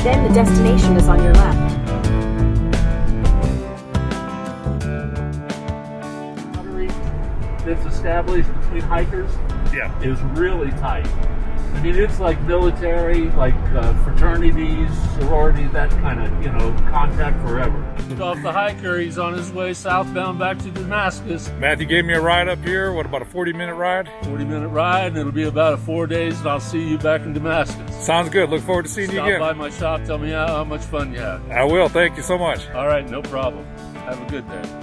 Then the destination is on your left. That's established between hikers is really tight. I mean, it's like military, like fraternities, sororities, that kind of, contact forever. Off the hiker, he's on his way southbound back to Damascus. Matthew gave me a ride up here. What, about a 40-minute ride? 40-minute ride, and it'll be about 4 days, and I'll see you back in Damascus. Sounds good. Look forward to seeing you again. Stop by my shop, tell me how much fun you had. I will. Thank you so much. All right, no problem. Have a good day.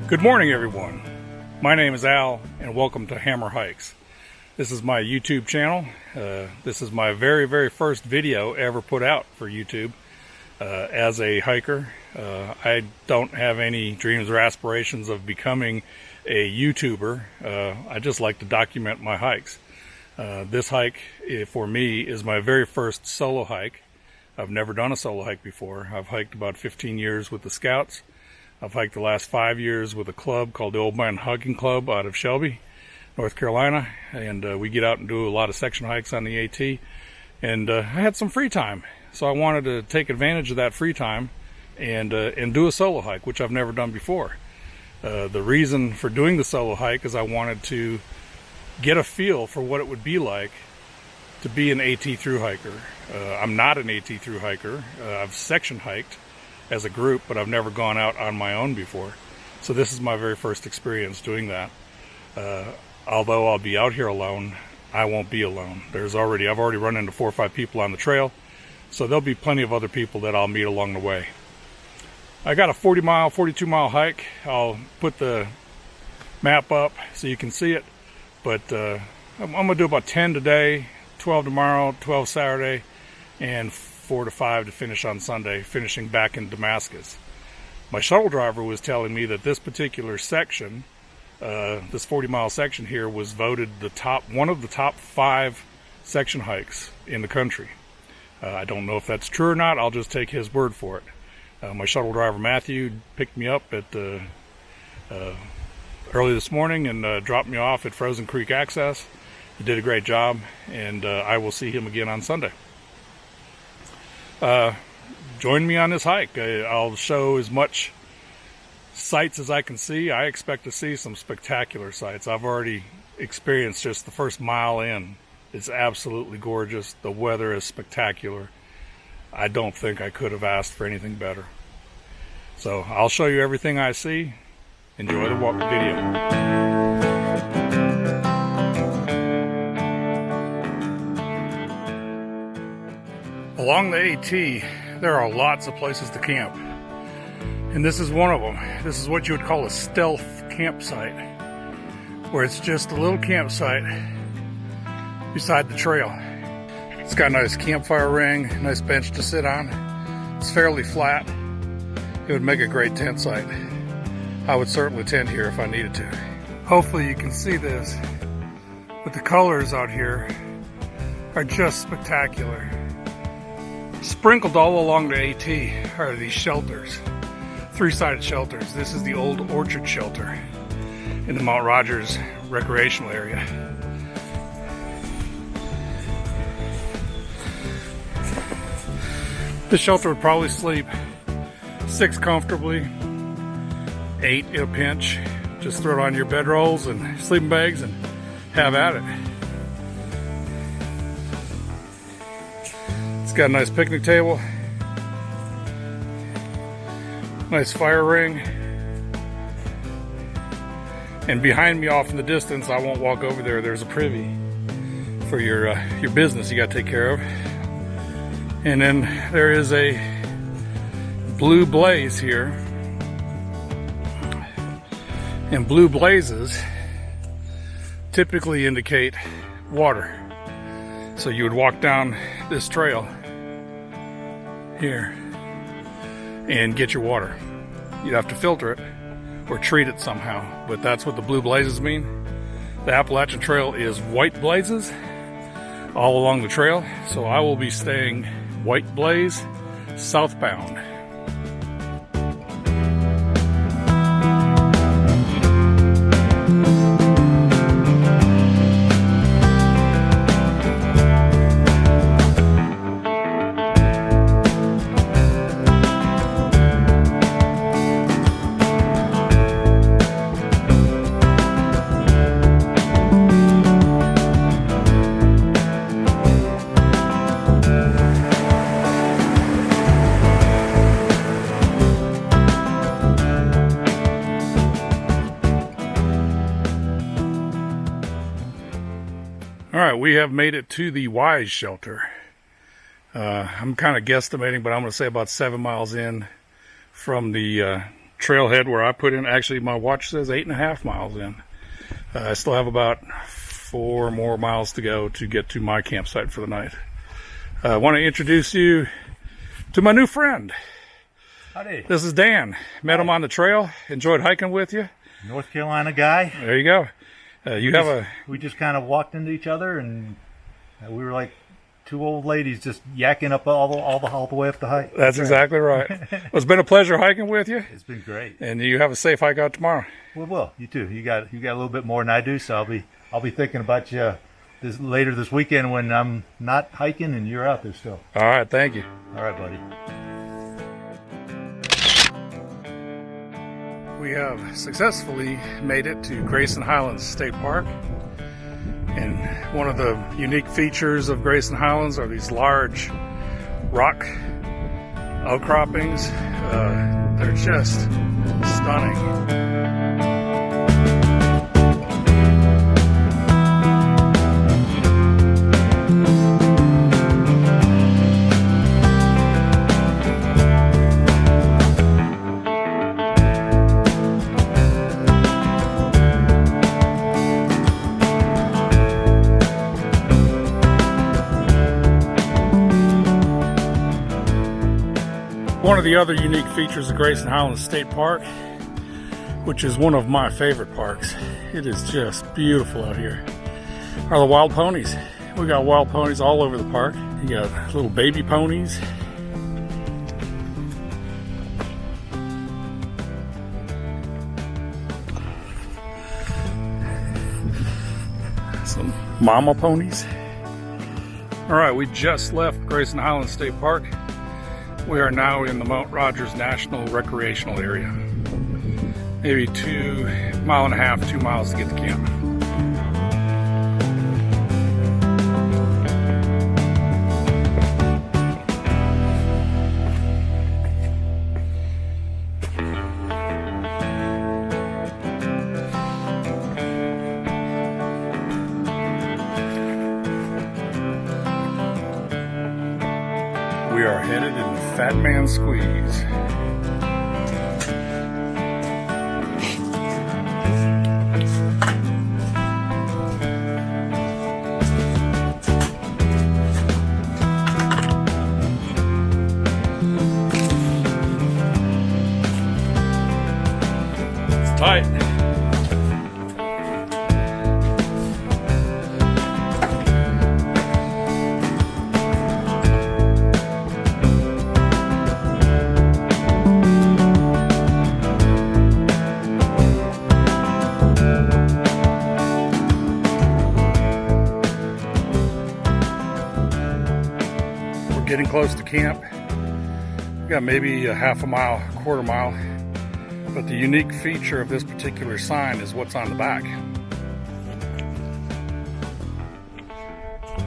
Good morning, everyone. My name is Al, and welcome to Hammer Hikes. This is my YouTube channel. This is my very first video ever put out for YouTube as a hiker. I don't have any dreams or aspirations of becoming a YouTuber. I just like to document my hikes. This hike, for me, is my very first solo hike. I've never done a solo hike before. I've hiked about 15 years with the Scouts. I've hiked the last 5 years with a club called the Old Man Hiking Club out of Shelby, North Carolina, and we get out and do a lot of section hikes on the AT. And I had some free time, so I wanted to take advantage of that free time and do a solo hike, which I've never done before. The reason for doing the solo hike is I wanted to get a feel for what it would be like to be an AT thru hiker. I'm not an AT thru hiker. I've section hiked as a group, but I've never gone out on my own before. So this is my very first experience doing that. Although I'll be out here alone, I won't be alone. I've already run into 4 or 5 people on the trail, so there'll be plenty of other people that I'll meet along the way. I got a 42 mile hike. I'll put the map up so you can see it, but I'm gonna do about 10 today, 12 tomorrow, 12 Saturday, and 4 to 5 to finish on Sunday, finishing back in Damascus. My shuttle driver was telling me that this particular section, this 40-mile section here, was voted one of the top 5 section hikes in the country. I don't know if that's true or not. I'll just take his word for it. My shuttle driver Matthew picked me up at early this morning and dropped me off at Frozen Creek Access. He did a great job, and I will see him again on Sunday. Join me on this hike. I'll show as much sights as I can see. I expect to see some spectacular sights. I've already experienced just the first mile in. It's absolutely gorgeous. The weather is spectacular. I don't think I could have asked for anything better. So I'll show you everything I see. Enjoy the video. Along the AT, there are lots of places to camp, and this is one of them. This is what you would call a stealth campsite, where it's just a little campsite beside the trail. It's got a nice campfire ring, nice bench to sit on. It's fairly flat. It would make a great tent site. I would certainly tent here if I needed to. Hopefully you can see this, but the colors out here are just spectacular. Sprinkled all along the AT are these shelters, 3-sided shelters. This is the old Orchard Shelter in the Mount Rogers recreational area. This shelter would probably sleep 6 comfortably, 8 in a pinch. Just throw it on your bedrolls and sleeping bags and have at it. It's got a nice picnic table, nice fire ring, and behind me off in the distance, I won't walk over there, there's a privy for your business you got to take care of. And then there is a blue blaze here, and blue blazes typically indicate water. So you would walk down this trail here and get your water. You'd have to filter it or treat it somehow, but that's what the blue blazes mean. The Appalachian Trail is white blazes all along the trail, so I will be staying White Blaze southbound. Alright, we have made it to the Wise Shelter. I'm kind of guesstimating, but I'm going to say about 7 miles in from the trailhead where I put in. Actually, my watch says 8.5 miles in. I still have about 4 more miles to go to get to my campsite for the night. I want to introduce you to my new friend. Howdy. This is Dan. Met him on the trail. Enjoyed hiking with you. North Carolina guy. There you go. We just kind of walked into each other, and we were like two old ladies just yakking up all the way up the hike. That's exactly right. Well, it's been a pleasure hiking with you. It's been great. And you have a safe hike out tomorrow. We will. You too. You got a little bit more than I do, so I'll be thinking about you later this weekend when I'm not hiking and you're out there still. All right. Thank you. All right, buddy. We have successfully made it to Grayson Highlands State Park, and one of the unique features of Grayson Highlands are these large rock outcroppings. They're just stunning. One of the other unique features of Grayson Highlands State Park, which is one of my favorite parks, it is just beautiful out here, are the wild ponies. We got wild ponies all over the park. You got little baby ponies. Some mama ponies. All right, we just left Grayson Highlands State Park. We are now in the Mount Rogers National Recreational Area. Maybe 2.5 miles, 2 miles to get to camp. We are headed in the Fat Man Squeeze. It's tight. Getting close to camp. We got maybe a half a mile, quarter mile, but the unique feature of this particular sign is what's on the back. I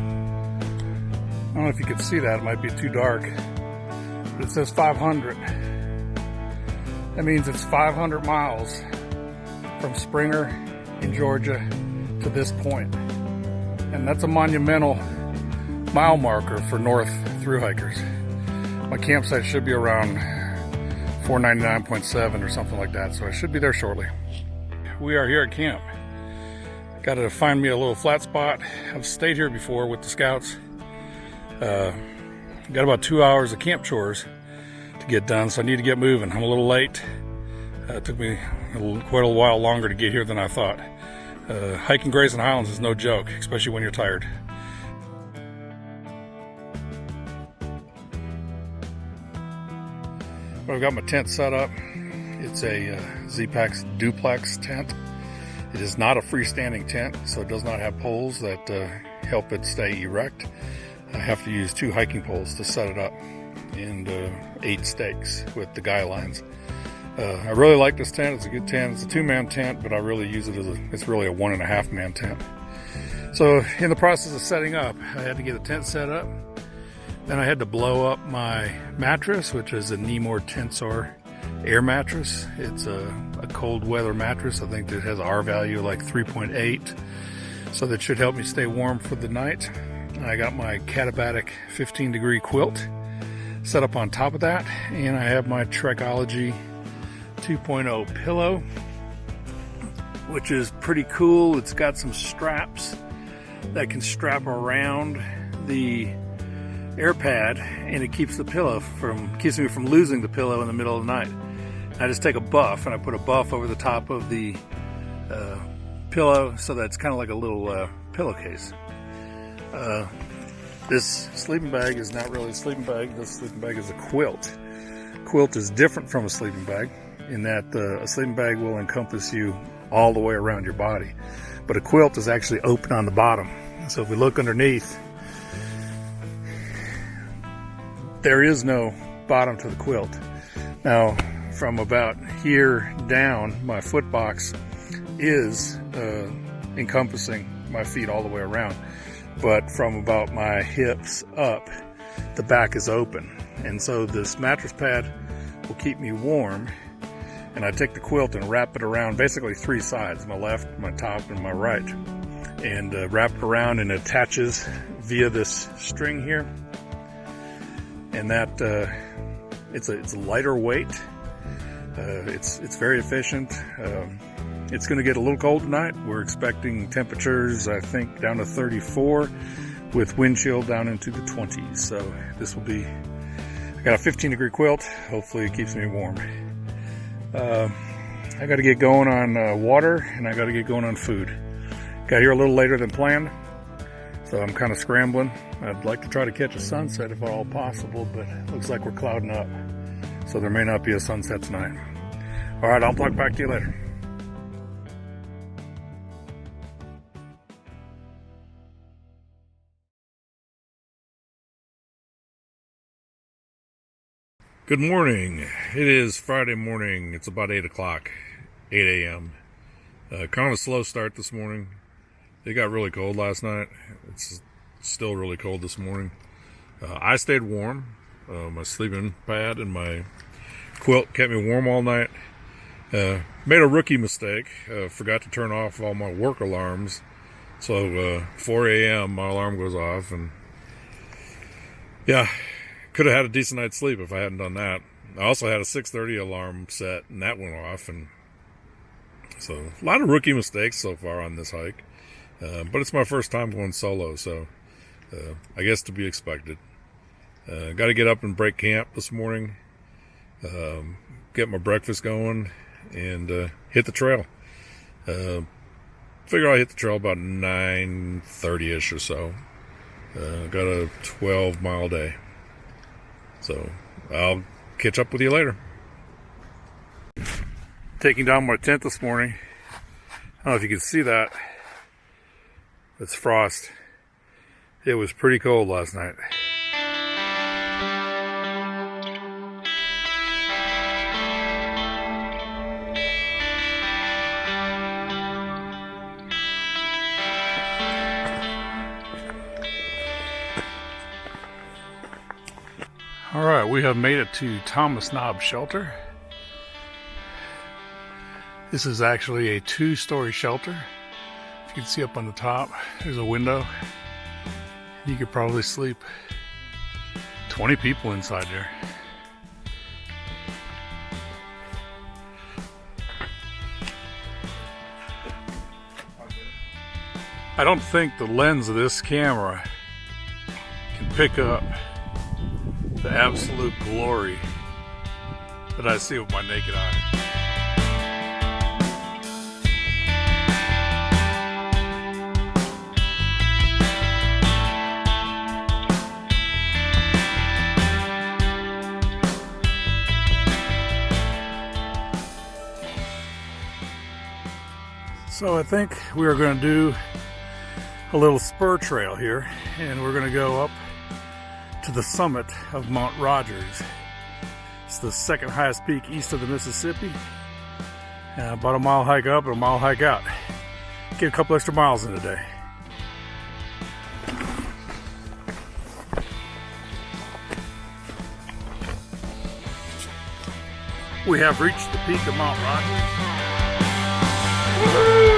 don't know if you can see that, it might be too dark, but it says 500. That means it's 500 miles from Springer in Georgia to this point, and that's a monumental mile marker for north thru hikers. My campsite should be around 499.7 or something like that, so I should be there shortly. We are here at camp. Got to find me a little flat spot. I've stayed here before with the scouts. Got about 2 hours of camp chores to get done, so I need to get moving. I'm a little late. It took me quite a while longer to get here than I thought. Hiking Grayson Highlands is no joke, especially when you're tired. I've got my tent set up. It's a Z-Pack's duplex tent. It is not a freestanding tent, so it does not have poles that help it stay erect. I have to use 2 hiking poles to set it up and 8 stakes with the guy lines. I really like this tent. It's a good tent. It's a 2-man tent, but I really use it as it's really a 1.5-man tent. So in the process of setting up, I had to get a tent set up. Then I had to blow up my mattress, which is a Nemor Tensor air mattress. It's a cold weather mattress. I think it has an R value like 3.8. So that should help me stay warm for the night. I got my Katabatic 15-degree quilt set up on top of that. And I have my Trekology 2.0 pillow, which is pretty cool. It's got some straps that can strap around the air pad, and it keeps me from losing the pillow in the middle of the night. I just take a buff and I put a buff over the top of the pillow, so that's kind of like a little pillowcase. This sleeping bag is not really a sleeping bag. This sleeping bag is a quilt. Quilt is different from a sleeping bag in that a sleeping bag will encompass you all the way around your body, but a quilt is actually open on the bottom. So if we look underneath, there is no bottom to the quilt. Now, from about here down, my foot box is encompassing my feet all the way around. But from about my hips up, the back is open. And so this mattress pad will keep me warm. And I take the quilt and wrap it around basically 3 sides, my left, my top, and my right. And wrap it around, and it attaches via this string here. And that it's a lighter weight. It's very efficient. It's going to get a little cold tonight. We're expecting temperatures, I think, down to 34 with wind chill down into the 20s. So this will be, I got a 15-degree quilt. Hopefully it keeps me warm. I got to get going on water, and I got to get going on food. Got here a little later than planned, so I'm kind of scrambling. I'd like to try to catch a sunset if at all possible, but it looks like we're clouding up, so there may not be a sunset tonight. All right, I'll talk back to you later. Good morning. It is Friday morning. It's about 8 o'clock, 8 a.m. Kind of a slow start this morning. It got really cold last night. It's still really cold this morning. I stayed warm. My sleeping pad and my quilt kept me warm all night. Made a rookie mistake. Forgot to turn off all my work alarms. So 4 a.m. my alarm goes off, and yeah, could have had a decent night's sleep if I hadn't done that. I also had a 6:30 alarm set, and that went off. And so a lot of rookie mistakes so far on this hike. But it's my first time going solo, so I guess to be expected. Got to get up and break camp this morning, get my breakfast going, and hit the trail. Figure I'll hit the trail about 9:30ish or so. Got a 12-mile day. So I'll catch up with you later. Taking down my tent this morning. I don't know if you can see that. It's frost. It was pretty cold last night. All right, we have made it to Thomas Knob Shelter. This is actually a 2-story shelter. If you can see up on the top, there's a window. You could probably sleep 20 people inside there. I don't think the lens of this camera can pick up the absolute glory that I see with my naked eye. So I think we are going to do a little spur trail here, and we're going to go up to the summit of Mount Rogers. It's the second highest peak east of the Mississippi. About a mile hike up and a mile hike out. Get a couple extra miles in a day. We have reached the peak of Mount Rogers. Woo-hoo!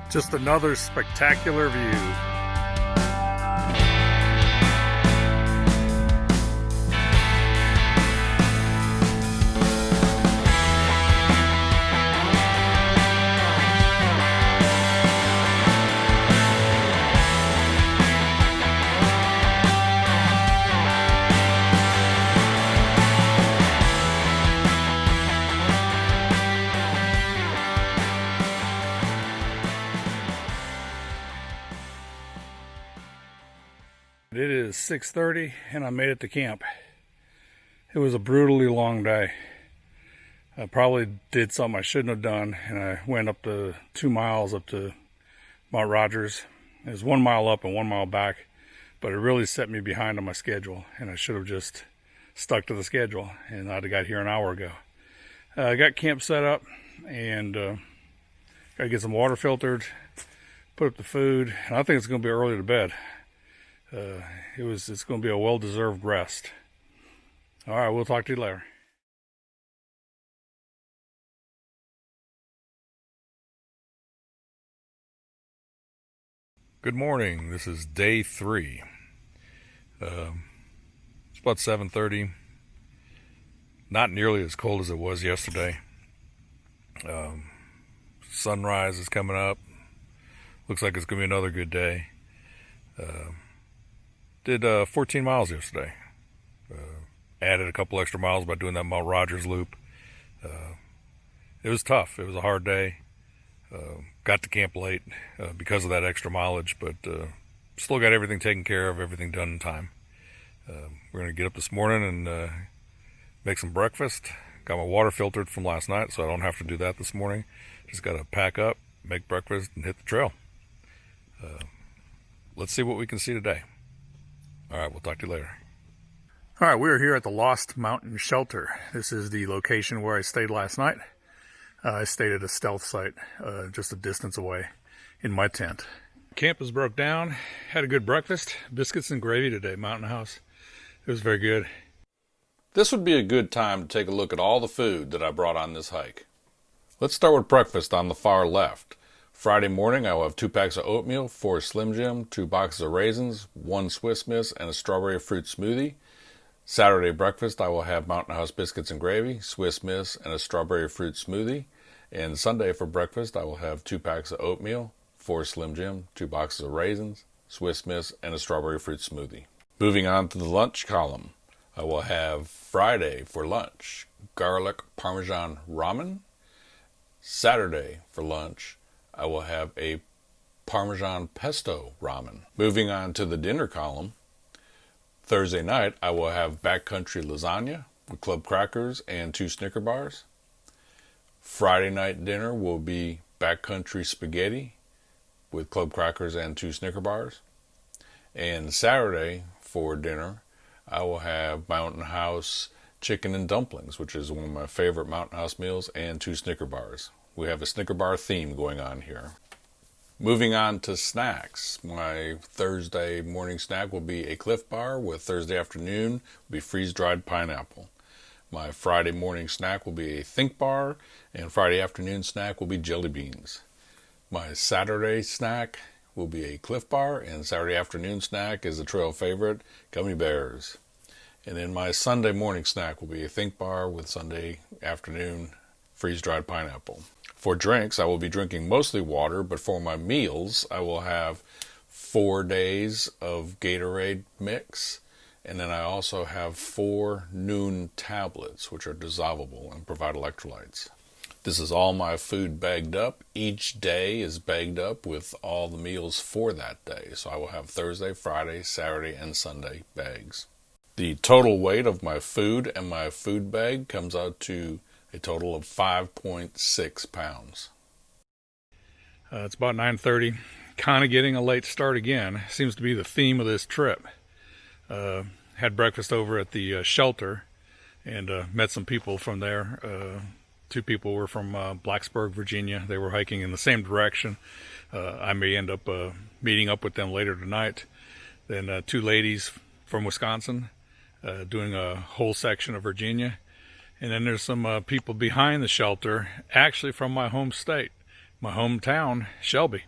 Just another spectacular view. It is 6:30 and I made it to camp. It was a brutally long day. I probably did something I shouldn't have done, and I went up to 2 miles up to Mount Rogers. It was 1 mile up and 1 mile back, but it really set me behind on my schedule, and I should have just stuck to the schedule, and I'd have got here an hour ago. I got camp set up, and got to get some water filtered, put up the food, and I think it's going to be early to bed. It's going to be a well-deserved rest. All right, we'll talk to you later. Good morning. This is day 3. It's about 7:30. Not nearly as cold as it was yesterday. Sunrise is coming up. Looks like it's going to be another good day. Did 14 miles yesterday. Added a couple extra miles by doing that Mount Rogers loop. It was tough. It was a hard day. Got to camp late because of that extra mileage, but still got everything taken care of, everything done in time. We're going to get up this morning and make some breakfast. Got my water filtered from last night, so I don't have to do that this morning. Just got to pack up, make breakfast, and hit the trail. Let's see what we can see today. All right, we'll talk to you later. All right, we're here at the Lost Mountain Shelter. This is the location where I stayed last night. I stayed at a stealth site just a distance away in my tent. Camp is broke down. Had a good breakfast. Biscuits and gravy today, Mountain House. It was very good. This would be a good time to take a look at all the food that I brought on this hike. Let's start with breakfast on the far left. Friday morning, I will have 2 packs of oatmeal, 4 Slim Jim, 2 boxes of raisins, 1 Swiss Miss, and a strawberry fruit smoothie. Saturday breakfast, I will have Mountain House biscuits and gravy, Swiss Miss, and a strawberry fruit smoothie. And Sunday for breakfast, I will have 2 packs of oatmeal, 4 Slim Jim, 2 boxes of raisins, Swiss Miss, and a strawberry fruit smoothie. Moving on to the lunch column, I will have Friday for lunch, garlic parmesan ramen. Saturday for lunch, I will have a Parmesan pesto ramen. Moving on to the dinner column, Thursday night I will have backcountry lasagna with club crackers and 2 Snicker bars. Friday night dinner will be backcountry spaghetti with club crackers and 2 Snicker bars. And Saturday for dinner I will have Mountain House chicken and dumplings, which is one of my favorite Mountain House meals, and 2 Snicker bars. We have a Snicker bar theme going on here. Moving on to snacks, my Thursday morning snack will be a Cliff Bar with Thursday afternoon will be freeze-dried pineapple. My Friday morning snack will be a Think Bar, and Friday afternoon snack will be jelly beans. My Saturday snack will be a Cliff Bar, and Saturday afternoon snack is a trail favorite, gummy bears. And then my Sunday morning snack will be a Think Bar with Sunday afternoon freeze-dried pineapple. For drinks, I will be drinking mostly water, but for my meals, I will have 4 days of Gatorade mix, and then I also have 4 Noon tablets, which are dissolvable and provide electrolytes. This is all my food bagged up. Each day is bagged up with all the meals for that day, so I will have Thursday, Friday, Saturday, and Sunday bags. The total weight of my food and my food bag comes out to a total of 5.6 pounds. It's about 9:30. Kind of getting a late start again. Seems to be the theme of this trip. Had breakfast over at the shelter and met some people from there. 2 people were from Blacksburg, Virginia. They were hiking in the same direction. I may end up meeting up with them later tonight. Then 2 ladies from Wisconsin doing a whole section of Virginia. And then there's some people behind the shelter, actually from my home state, my hometown, Shelby.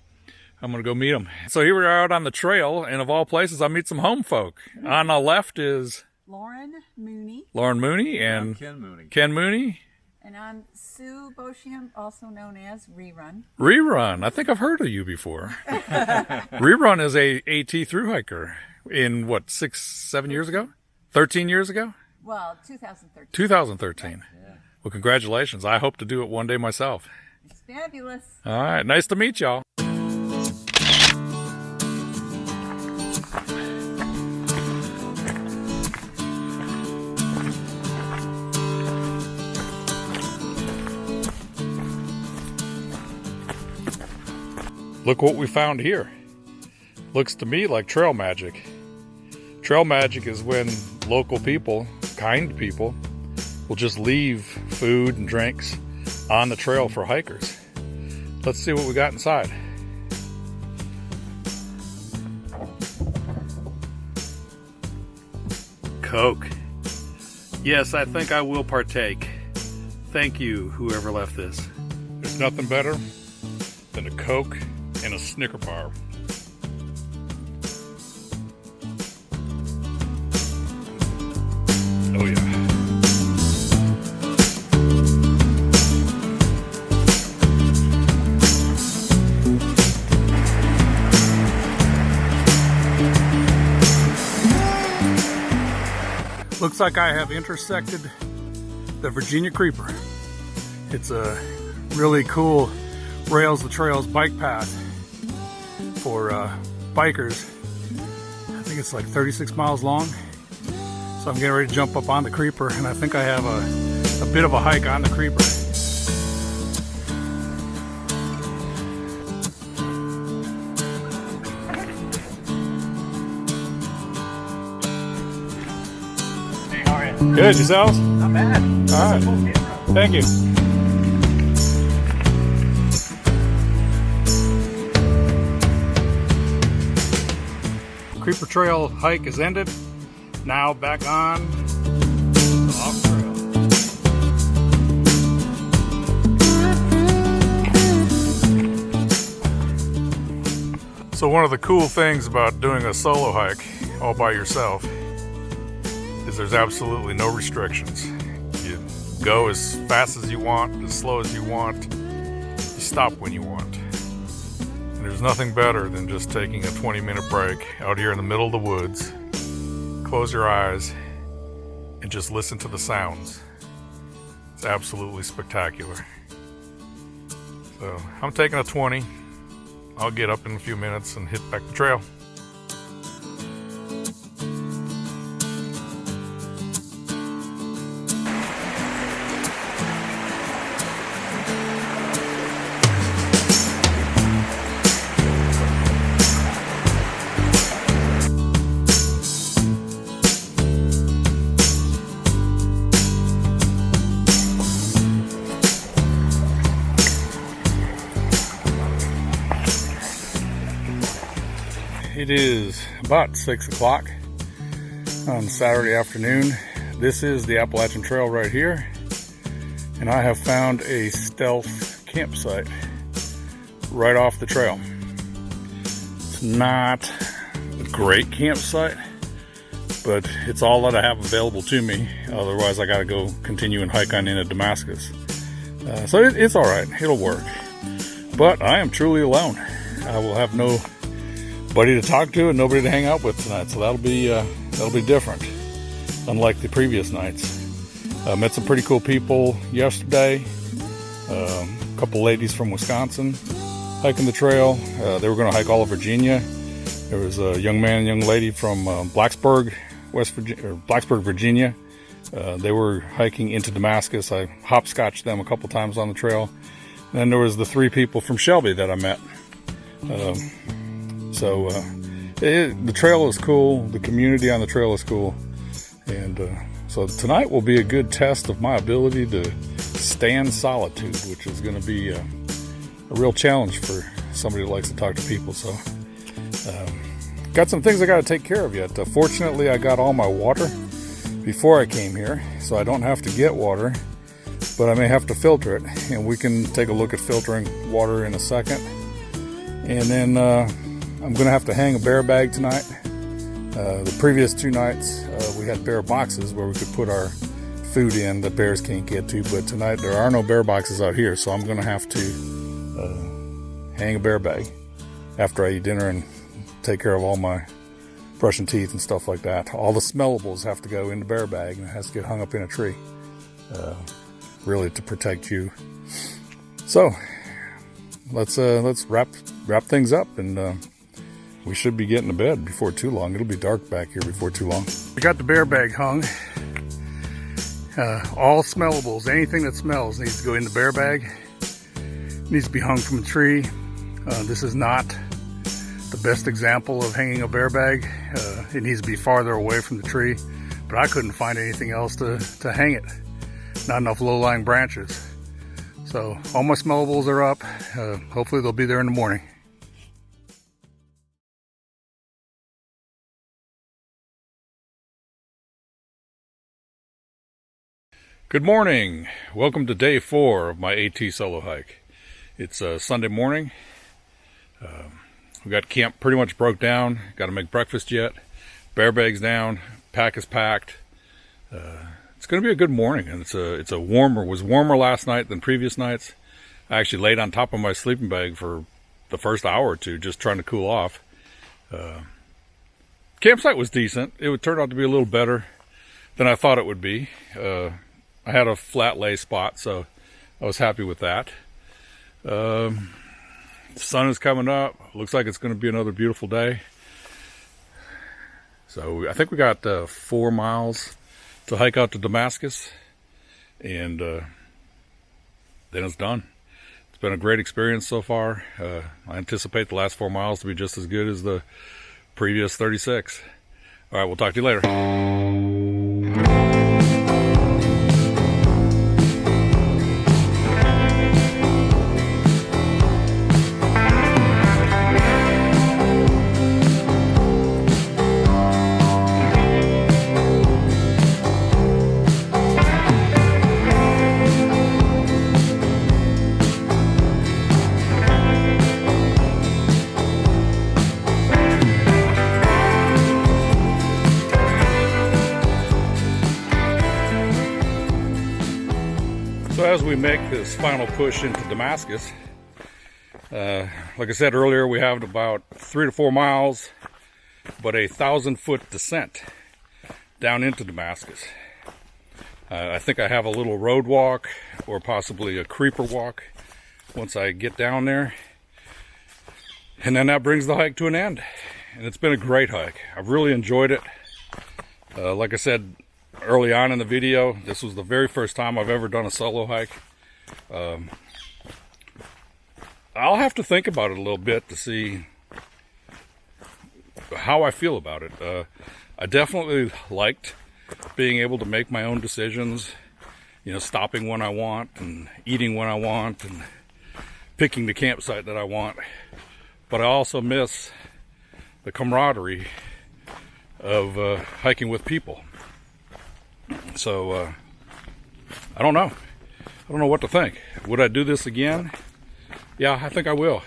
I'm going to go meet them. So here we are out on the trail, and of all places, I'll meet some home folk. On the left is Lauren Mooney. Lauren Mooney and Ken Mooney. Ken Mooney. And I'm Sue Bosham, also known as Rerun. Rerun. I think I've heard of you before. Rerun is a AT thru hiker in what, 6, 7 years ago? 13 years ago? Well, 2013. 2013. Yeah. Well, congratulations. I hope to do it one day myself. It's fabulous. All right. Nice to meet y'all. Look what we found here. Looks to me like trail magic. Trail magic is when local people, kind people, will just leave food and drinks on the trail for hikers. Let's see what we got inside. Coke. Yes, I think I will partake. Thank you, whoever left this. There's nothing better than a Coke and a Snicker bar. Oh yeah. Looks like I have intersected the Virginia Creeper. It's a really cool Rails the Trails bike path for bikers. I think it's like 36 miles long. So I'm getting ready to jump up on the Creeper, and I think I have a bit of a hike on the Creeper. Hey, how are you? Good, yourselves? Not bad. All right. Thank you. Creeper Trail hike is ended. Now back on the off trail. So one of the cool things about doing a solo hike all by yourself is there's absolutely no restrictions. You go as fast as you want, as slow as you want. You stop when you want. And there's nothing better than just taking a 20-minute break out here in the middle of the woods. Close your eyes and just listen to the sounds. It's absolutely spectacular. So I'm taking a 20. I'll get up in a few minutes and hit back the trail. It is about 6 o'clock on Saturday afternoon. This is the Appalachian Trail right here, and I have found a stealth campsite right off the trail. It's not a great campsite, but it's all that I have available to me. Otherwise, I got to go continue and hike on into Damascus. So it's all right. It'll work. But I am truly alone. I will have nobody to talk to and nobody to hang out with tonight, so that'll be different, unlike the previous nights. Met some pretty cool people yesterday. A couple ladies from Wisconsin hiking the trail. They were going to hike all of Virginia. There was a young man and young lady from Blacksburg, Virginia. They were hiking into Damascus. I hopscotched them a couple times on the trail. And then there was the 3 people from Shelby that I met. The trail is cool. The community on the trail is cool. And so tonight will be a good test of my ability to stand solitude, which is going to be a real challenge for somebody who likes to talk to people. So got some things I got to take care of yet. Fortunately, I got all my water before I came here, so I don't have to get water, but I may have to filter it. And we can take a look at filtering water in a second. And then I'm going to have to hang a bear bag tonight. The previous 2 nights, we had bear boxes where we could put our food in that bears can't get to, but tonight there are no bear boxes out here, so I'm going to have to hang a bear bag after I eat dinner and take care of all my brushing teeth and stuff like that. All the smellables have to go in the bear bag, and it has to get hung up in a tree, really to protect you. So let's wrap things up, and we should be getting to bed before too long. It'll be dark back here before too long. We got the bear bag hung. All smellables, anything that smells needs to go in the bear bag. It needs to be hung from a tree. This is not the best example of hanging a bear bag. It needs to be farther away from the tree, but I couldn't find anything else to hang it. Not enough low-lying branches. So all my smellables are up. Hopefully they'll be there in the morning. Good morning. Welcome to day 4 of my AT solo hike. It's Sunday morning. We got camp pretty much broke down. Got to make breakfast yet. Bear bag's down. Pack is packed. It's going to be a good morning, and it was warmer last night than previous nights. I actually laid on top of my sleeping bag for the first hour or two, just trying to cool off. Campsite was decent. It would turn out to be a little better than I thought it would be. I had a flat lay spot, so I was happy with that. The sun is coming up. Looks like it's going to be another beautiful day. So I think we got 4 miles to hike out to Damascus, and then it's done. It's been a great experience so far. I anticipate the last 4 miles to be just as good as the previous 36. All right, we'll talk to you later. as we make this final push into Damascus, like I said earlier, we have about 3 to 4 miles, but a 1,000-foot descent down into Damascus. I think I have a little road walk or possibly a creeper walk once I get down there. And then that brings the hike to an end. And it's been a great hike. I've really enjoyed it. Like I said early on in the video, this was the very first time I've ever done a solo hike. I'll have to think about it a little bit to see how I feel about it. I definitely liked being able to make my own decisions, you know, stopping when I want and eating when I want and picking the campsite that I want. But I also miss the camaraderie of hiking with people. So I don't know. I don't know what to think. Would I do this again? Yeah, I think I will.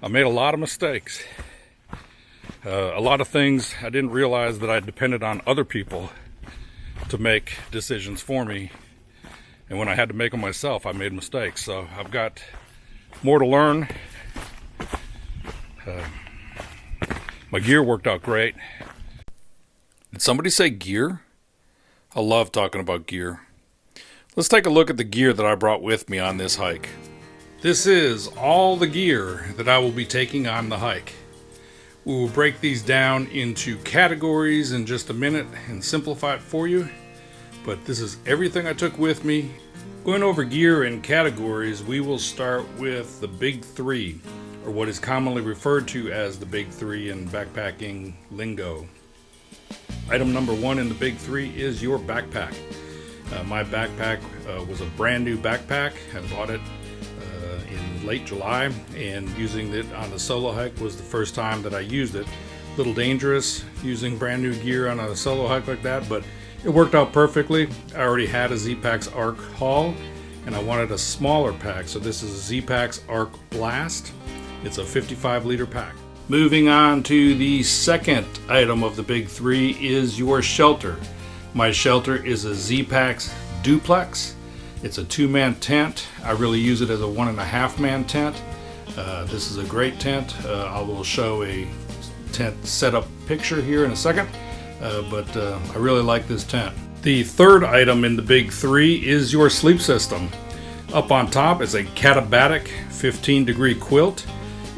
I made a lot of mistakes. A lot of things I didn't realize that I depended on other people to make decisions for me. And when I had to make them myself, I made mistakes. So I've got more to learn. My gear worked out great. Did somebody say gear? I love talking about gear. Let's take a look at the gear that I brought with me on this hike. This is all the gear that I will be taking on the hike. We will break these down into categories in just a minute and simplify it for you. But this is everything I took with me. Going over gear in categories, we will start with the big three, or what is commonly referred to as the big three in backpacking lingo. Item number 1 in the big three is your backpack. My backpack was a brand new backpack. I bought it in late July, and using it on the solo hike was the first time that I used it. A little dangerous using brand new gear on a solo hike like that, but it worked out perfectly. I already had a Z-Packs Arc haul, and I wanted a smaller pack, so this is a Z-Packs Arc Blast. It's a 55-liter pack. Moving on to the second item of the big three is your shelter. My shelter is a Z-Packs Duplex. It's a 2-man tent. I really use it as a 1.5-man tent. This is a great tent. I will show a tent setup picture here in a second, but I really like this tent. The third item in the big three is your sleep system. Up on top is a Katabatic 15-degree quilt.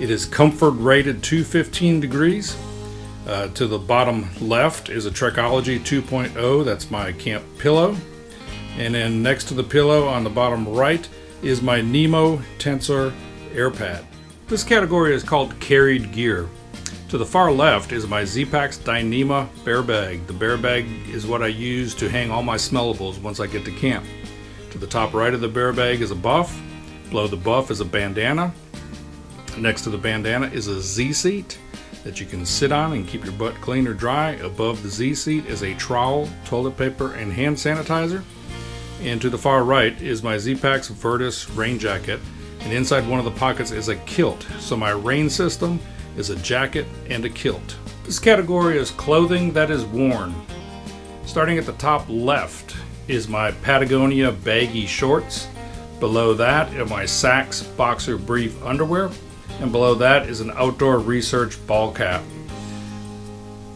It is comfort rated to 15 degrees. To the bottom left is a Trekology 2.0. That's my camp pillow. And then next to the pillow on the bottom right is my Nemo Tensor air pad. This category is called carried gear. To the far left is my Z-Packs Dyneema bear bag. The bear bag is what I use to hang all my smellables once I get to camp. To the top right of the bear bag is a buff. Below the buff is a bandana. Next to the bandana is a Z-seat that you can sit on and keep your butt clean or dry. Above the Z-seat is a trowel, toilet paper, and hand sanitizer. And to the far right is my Z-Packs Virtus rain jacket. And inside one of the pockets is a kilt. So my rain system is a jacket and a kilt. This category is clothing that is worn. Starting at the top left is my Patagonia baggy shorts. Below that are my Sax boxer brief underwear. And below that is an Outdoor Research ball cap.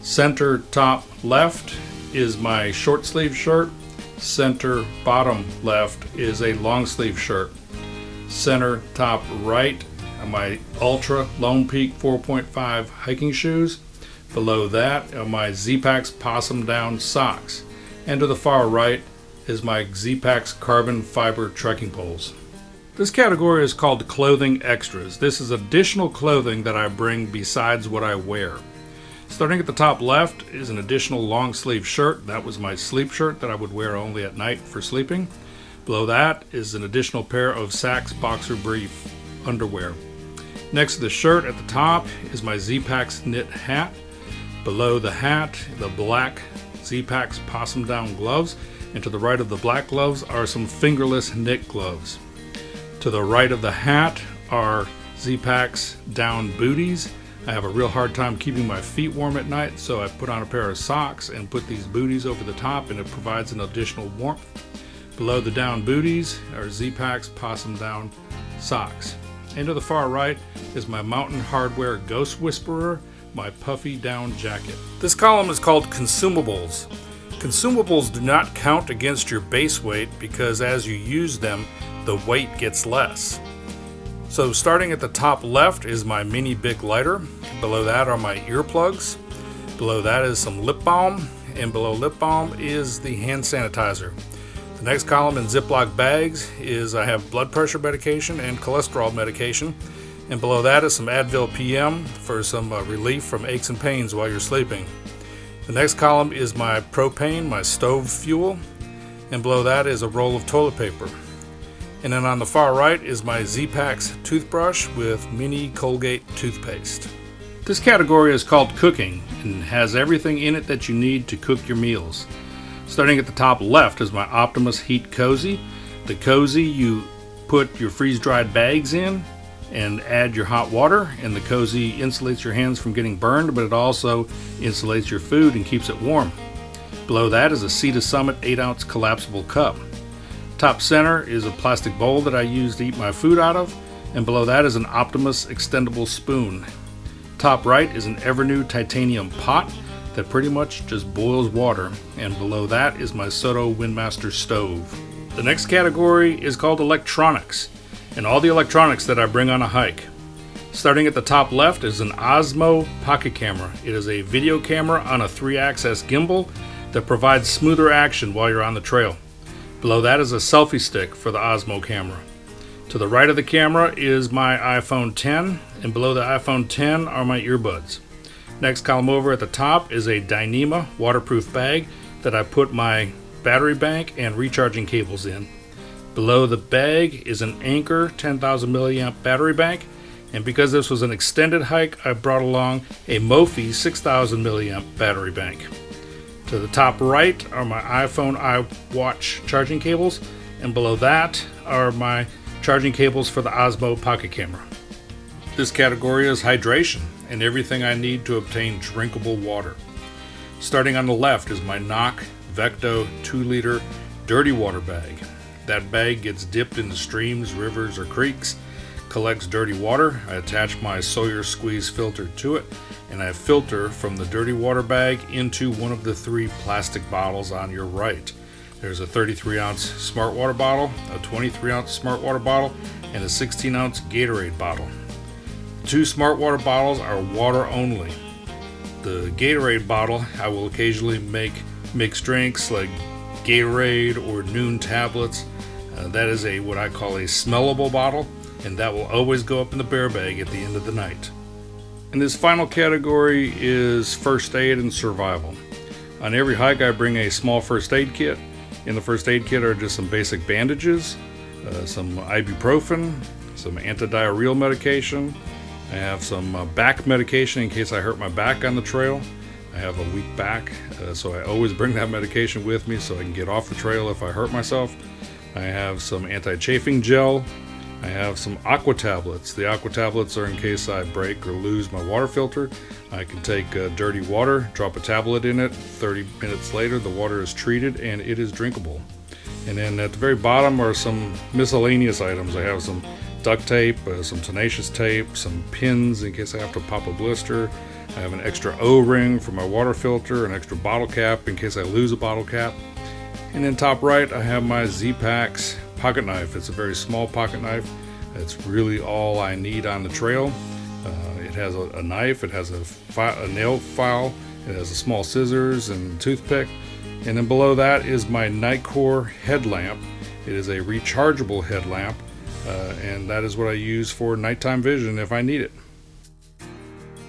Center top left is my short sleeve shirt. Center bottom left is a long sleeve shirt. Center top right are my Ultra Lone Peak 4.5 hiking shoes. Below that are my Z-Packs Possum Down socks. And to the far right is my Z-Packs carbon fiber trekking poles. This category is called clothing extras. This is additional clothing that I bring besides what I wear. Starting at the top left is an additional long sleeve shirt. That was my sleep shirt that I would wear only at night for sleeping. Below that is an additional pair of Sax boxer brief underwear. Next to the shirt at the top is my Z-Packs knit hat. Below the hat, the black Z-Packs Possum Down gloves. And to the right of the black gloves are some fingerless knit gloves. To the right of the hat are Z-Packs down booties. I have a real hard time keeping my feet warm at night, so I put on a pair of socks and put these booties over the top, and it provides an additional warmth. Below the down booties are Z-Packs Possum Down socks. And to the far right is my Mountain Hardwear Ghost Whisperer, my puffy down jacket. This column is called Consumables. Consumables do not count against your base weight because as you use them, the weight gets less. So starting at the top left is my mini Bic lighter. Below that are my earplugs. Below that is some lip balm. And below lip balm is the hand sanitizer. The next column in Ziploc bags is I have blood pressure medication and cholesterol medication. And below that is some Advil PM for some relief from aches and pains while you're sleeping. The next column is my propane, my stove fuel. And below that is a roll of toilet paper. And then on the far right is my Z-Packs toothbrush with mini Colgate toothpaste. This category is called cooking and has everything in it that you need to cook your meals. Starting at the top left is my Optimus Heat Cozy. The Cozy you put your freeze-dried bags in and add your hot water, and the Cozy insulates your hands from getting burned, but it also insulates your food and keeps it warm. Below that is a Sea to Summit 8-ounce collapsible cup. Top center is a plastic bowl that I use to eat my food out of, and below that is an Optimus extendable spoon. Top right is an Evernew titanium pot that pretty much just boils water, and below that is my Soto Windmaster stove. The next category is called electronics, and all the electronics that I bring on a hike. Starting at the top left is an Osmo pocket camera. It is a video camera on a 3-axis gimbal that provides smoother action while you're on the trail. Below that is a selfie stick for the Osmo camera. To the right of the camera is my iPhone 10, and below the iPhone 10 are my earbuds. Next column over at the top is a Dyneema waterproof bag that I put my battery bank and recharging cables in. Below the bag is an Anchor 10,000 milliamp battery bank, and because this was an extended hike, I brought along a Mophie 6,000 milliamp battery bank. To the top right are my iPhone iWatch charging cables, and below that are my charging cables for the Osmo pocket camera. This category is hydration and everything I need to obtain drinkable water. Starting on the left is my Knock Vecto 2-liter dirty water bag. That bag gets dipped into streams, rivers, or creeks, collects dirty water. I attach my Sawyer squeeze filter to it, and I filter from the dirty water bag into one of the 3 plastic bottles on your right. There's a 33-ounce Smart Water bottle, a 23-ounce Smart Water bottle, and a 16-ounce Gatorade bottle. The 2 Smart Water bottles are water only. The Gatorade bottle, I will occasionally make mixed drinks like Gatorade or Noon tablets. That is what I call a smellable bottle, and that will always go up in the bear bag at the end of the night. And this final category is first aid and survival. On every hike I bring a small first aid kit. In the first aid kit are just some basic bandages, some ibuprofen, some antidiarrheal medication. I have some back medication in case I hurt my back on the trail. I have a weak back, so I always bring that medication with me so I can get off the trail if I hurt myself. I have some anti-chafing gel. I have some aqua tablets. The aqua tablets are in case I break or lose my water filter. I can take dirty water, drop a tablet in it. 30 minutes later, the water is treated and it is drinkable. And then at the very bottom are some miscellaneous items. I have some duct tape, some tenacious tape, some pins in case I have to pop a blister. I have an extra O-ring for my water filter, an extra bottle cap in case I lose a bottle cap. And then top right, I have my Z-Packs pocket knife. It's a very small pocket knife. It's really all I need on the trail. It has a knife, it has a nail file, it has a small scissors and toothpick. And then below that is my Nightcore headlamp. It is a rechargeable headlamp, and that is what I use for nighttime vision if I need it.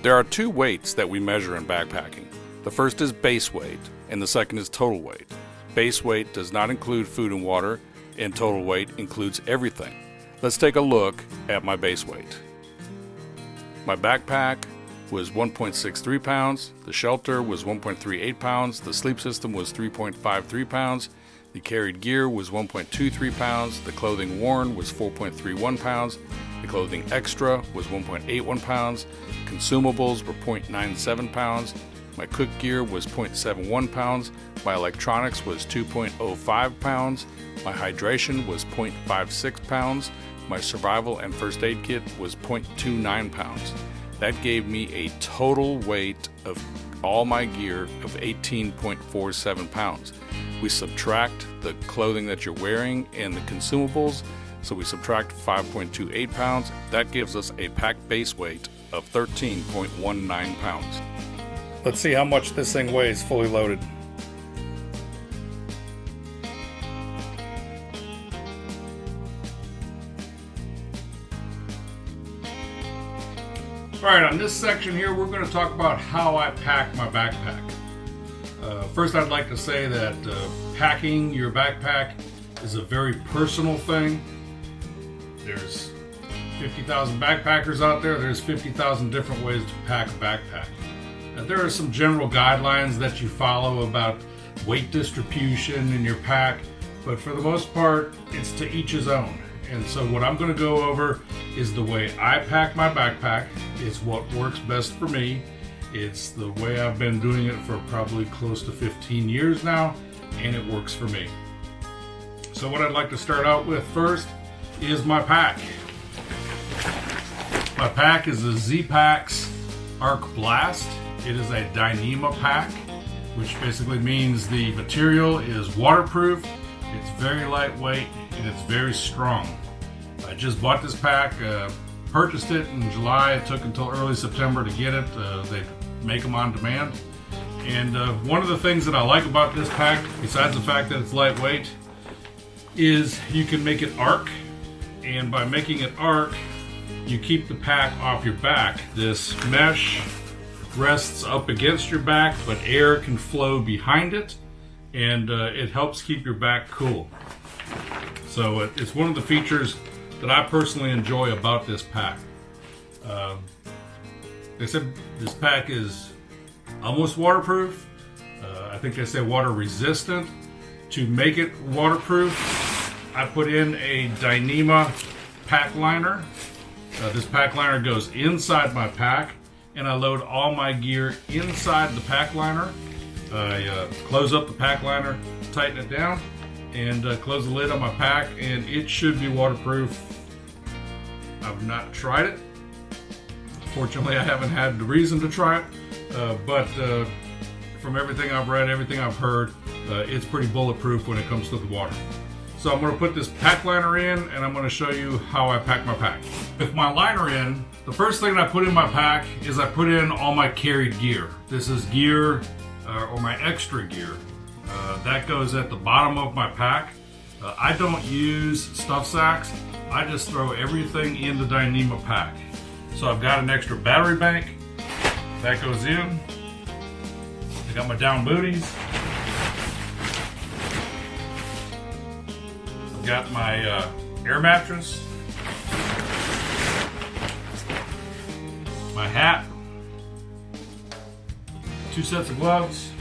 There are 2 weights that we measure in backpacking. The first is base weight, and the second is total weight. Base weight does not include food and water, and total weight includes everything. Let's take a look at my base weight. My backpack was 1.63 pounds, the shelter was 1.38 pounds, the sleep system was 3.53 pounds, the carried gear was 1.23 pounds, the clothing worn was 4.31 pounds, the clothing extra was 1.81 pounds, consumables were 0.97 pounds, My cook gear was 0.71 pounds. My electronics was 2.05 pounds. My hydration was 0.56 pounds. My survival and first aid kit was 0.29 pounds. That gave me a total weight of all my gear of 18.47 pounds. We subtract the clothing that you're wearing and the consumables, so we subtract 5.28 pounds. That gives us a pack base weight of 13.19 pounds. Let's see how much this thing weighs fully loaded. Alright, on this section here, we're going to talk about how I pack my backpack. First, I'd like to say that packing your backpack is a very personal thing. There's 50,000 backpackers out there. There's 50,000 different ways to pack a backpack. There are some general guidelines that you follow about weight distribution in your pack, but for the most part, it's to each his own. And so what I'm going to go over is the way I pack my backpack. It's what works best for me. It's the way I've been doing it for probably close to 15 years now, and it works for me. So what I'd like to start out with first is my pack. My pack is a Z-Packs Arc Blast. It is a Dyneema pack, which basically means the material is waterproof, it's very lightweight, and it's very strong. I just bought this pack, purchased it in July. It took until early September to get it. They make them on demand. And one of the things that I like about this pack, besides the fact that it's lightweight, is you can make it arc. And by making it arc, you keep the pack off your back. This mesh rests up against your back, but air can flow behind it, and it helps keep your back cool. So it's one of the features that I personally enjoy about this pack. They said this pack is almost waterproof. I think they say water resistant. To make it waterproof, I put in a Dyneema pack liner. This pack liner goes inside my pack, and I load all my gear inside the pack liner. I close up the pack liner, tighten it down, and close the lid on my pack, and it should be waterproof. I've not tried it. Fortunately, I haven't had the reason to try it, but from everything I've read, everything I've heard, it's pretty bulletproof when it comes to the water. So I'm going to put this pack liner in, and I'm going to show you how I pack my pack. With my liner in, the first thing I put in my pack is I put in all my carried gear. This is gear, or my extra gear. That goes at the bottom of my pack. I don't use stuff sacks. I just throw everything in the Dyneema pack. So I've got an extra battery bank. That goes in. I got my down booties. I've got my air mattress. My hat. 2 sets of gloves.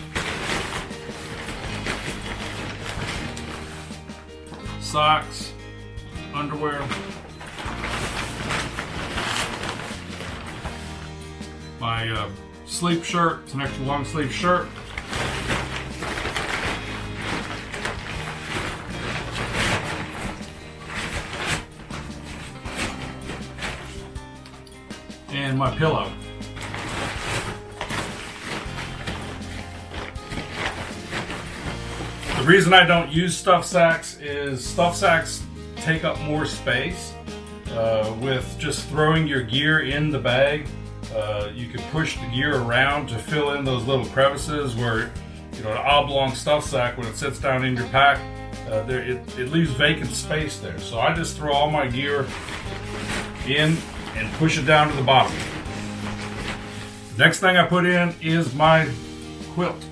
Socks. Underwear. My sleep shirt. It's an extra long sleeve shirt. And my pillow. The reason I don't use stuff sacks is stuff sacks take up more space. With just throwing your gear in the bag, you can push the gear around to fill in those little crevices where, you know, an oblong stuff sack, when it sits down in your pack, it leaves vacant space there. So I just throw all my gear in and push it down to the bottom. Next thing I put in is my quilt.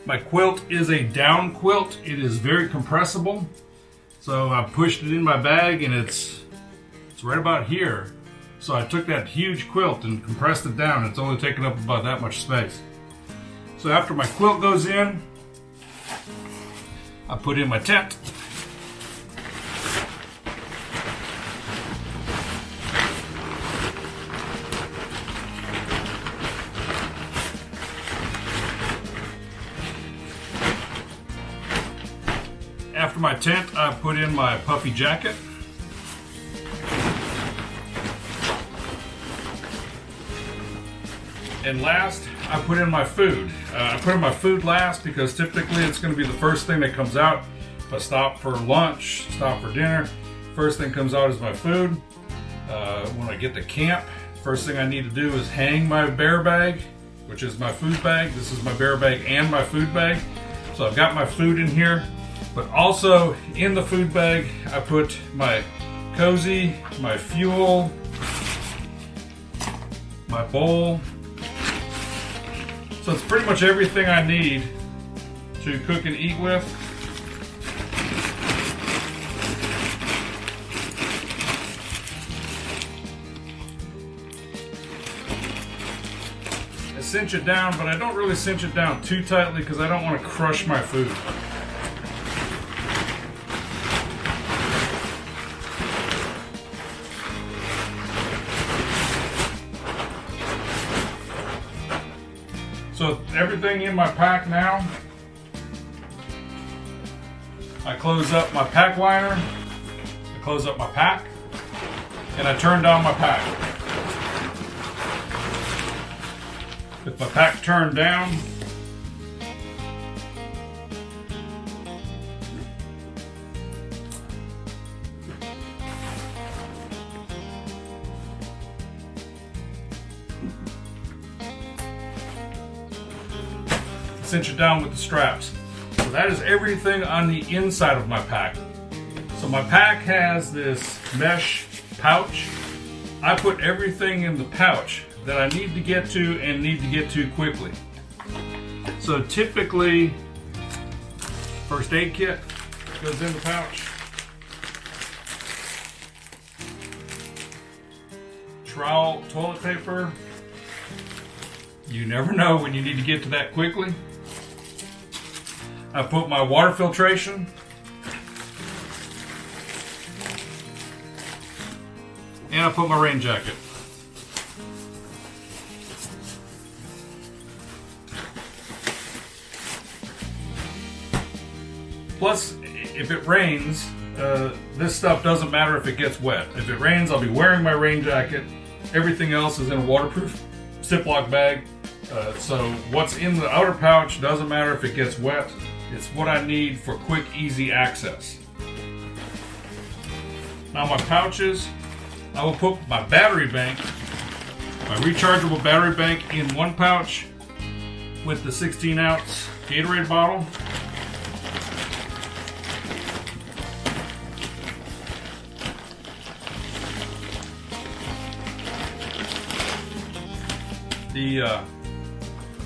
My quilt is a down quilt. It is very compressible. So I pushed it in my bag, and it's right about here. So I took that huge quilt and compressed it down. It's only taking up about that much space. So after my quilt goes in, I put in my tent. After my tent, I put in my puffy jacket. And last, I put in my food. I put in my food last because typically it's going to be the first thing that comes out. If I stop for lunch, stop for dinner, first thing comes out is my food. When I get to camp, first thing I need to do is hang my bear bag, which is my food bag. This is my bear bag and my food bag. So I've got my food in here, but also in the food bag, I put my cozy, my fuel, my bowl. So it's pretty much everything I need to cook and eat with. I cinch it down, but I don't really cinch it down too tightly because I don't want to crush my food. So everything in my pack now, I close up my pack liner, I close up my pack, and I turn down my pack. With my pack turned down, cinch it down with the straps. So that is everything on the inside of my pack. So my pack has this mesh pouch. I put everything in the pouch that I need to get to and need to get to quickly. So typically, first aid kit goes in the pouch. Trowel, toilet paper. You never know when you need to get to that quickly. I put my water filtration. And I put my rain jacket. Plus, if it rains, this stuff doesn't matter if it gets wet. If it rains, I'll be wearing my rain jacket. Everything else is in a waterproof Ziploc bag. So what's in the outer pouch doesn't matter if it gets wet. It's what I need for quick, easy access. Now my pouches, I will put my battery bank, my rechargeable battery bank in one pouch with the 16-ounce Gatorade bottle. The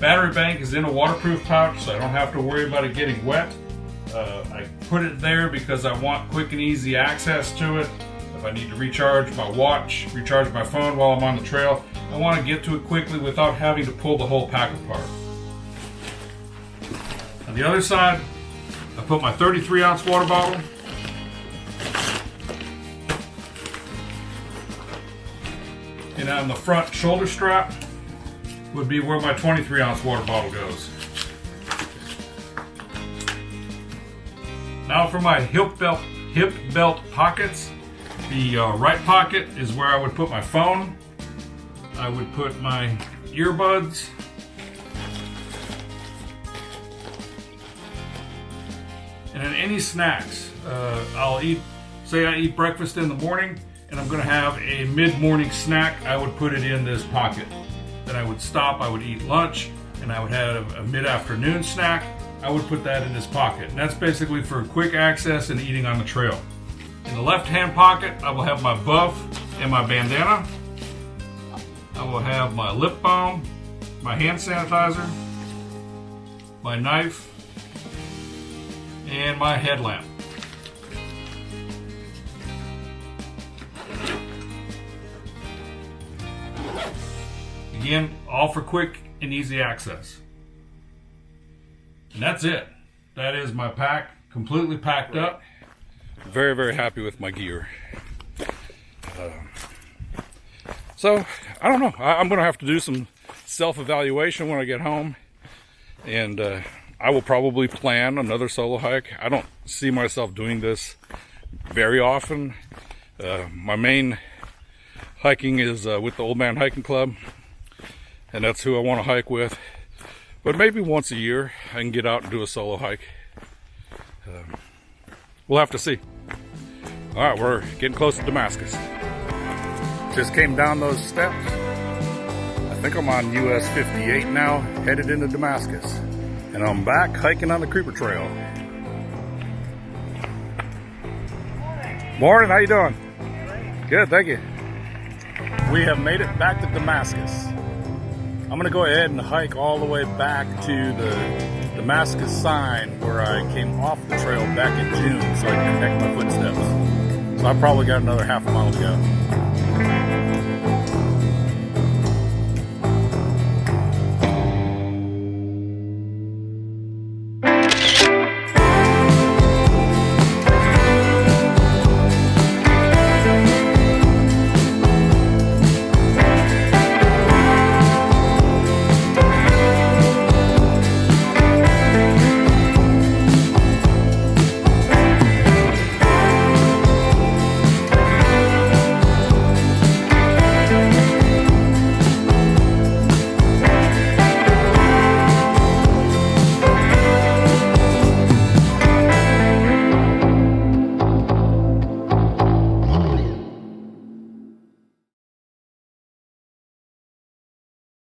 battery bank is in a waterproof pouch, so I don't have to worry about it getting wet. I put it there because I want quick and easy access to it. If I need to recharge my watch, recharge my phone while I'm on the trail, I want to get to it quickly without having to pull the whole pack apart. On the other side, I put my 33-ounce water bottle. And on the front shoulder strap would be where my 23-ounce water bottle goes. Now for my hip belt pockets. The right pocket is where I would put my phone. I would put my earbuds. And then any snacks. I'll eat, say I eat breakfast in the morning and I'm going to have a mid-morning snack, I would put it in this pocket. Then I would stop, I would eat lunch, and I would have a mid-afternoon snack. I would put that in this pocket. And that's basically for quick access and eating on the trail. In the left-hand pocket, I will have my buff and my bandana. I will have my lip balm, my hand sanitizer, my knife, and my headlamp. Again, all for quick and easy access. And that's it. That is my pack, completely packed up. Very, very happy with my gear. So, I don't know. I'm going to have to do some self-evaluation when I get home. And I will probably plan another solo hike. I don't see myself doing this very often. My main hiking is with the Old Man Hiking Club. And that's who I want to hike with. But maybe once a year I can get out and do a solo hike. We'll have to see. All right, we're getting close to Damascus. Just came down those steps. I think I'm on US 58 now, headed into Damascus. And I'm back hiking on the Creeper Trail. Morning, how you doing? Good, thank you. We have made it back to Damascus. I'm gonna go ahead and hike all the way back to the Damascus sign where I came off the trail back in June so I can connect my footsteps. So I've probably got another half a mile to go.